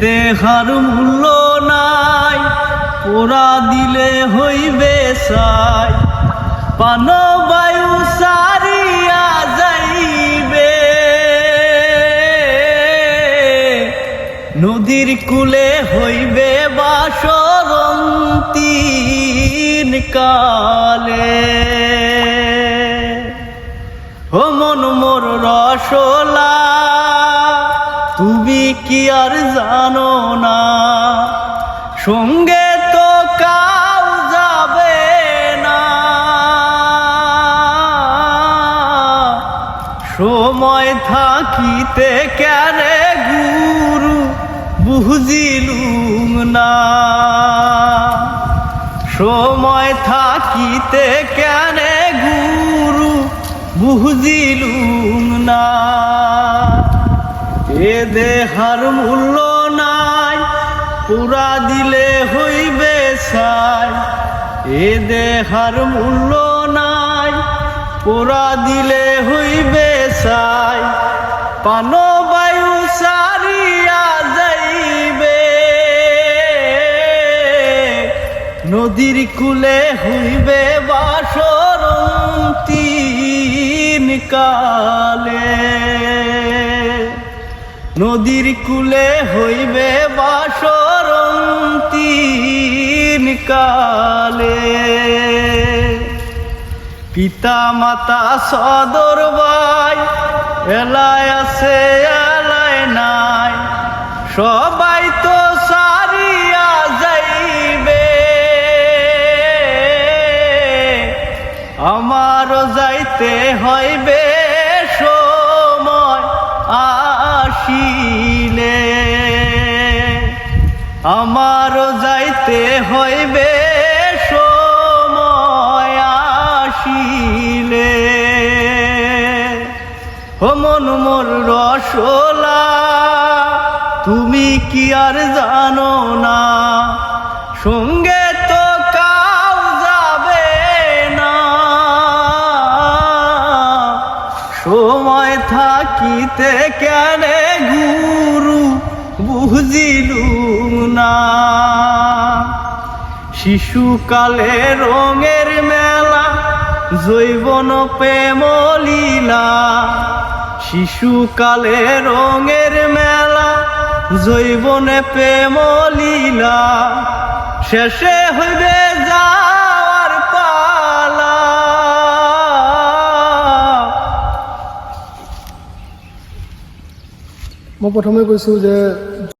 দেহার মূল্য নাই, পোড়া দিলে হইবে ছাই। প্রাণবায়ু সারিয়া যাইবে, নদীর কূলে হইবে বাসর অন্তিম কালে। ও মন মোর রসলা, তুমি কি আর জানো না, সঙ্গে তো কাউ যাবে না। সময় থাকিতে কেনে গুরু বুঝিলুম না, সময় থাকিতে কেনে গুরু বুঝিলুম না। এ দেহার মূল্য নাই, পোড়া দিলে হইবে ছাই। এ দেহার মূল্য নাই, পোড়া দিলে হইবে ছাই। প্রাণবায়ু সারিয়া যাইবে, নদীর কূলে হইবে বাসর অন্তিম কালে। নদীর কূলে হইবে বাসর অন্তিম কালে। পিতা মাতা সদর ভাই, এলায় আছে এলায় নাই, সবাই তো সারিয়া যাইবে। আমারও যাইতে হইবে সময় আসিলে, আমারও যাইতে হইবে সময় আসিলে। ও মন মোর রসলা, তুমি কি আর জানো না, সঙ্গে তো কাউ যাবে না। সময় থাকিতে কেনে গুরু বুঝিলুম না। শিশুকালে রঙের মেলা, যৌবন প্রেম লীলা। শিশুকালে রঙের মেলা, যৌবনে প্রেম লীলা। শেষে হইবে যাওয়ার পালা। মই প্ৰথমে কৈছোঁ যে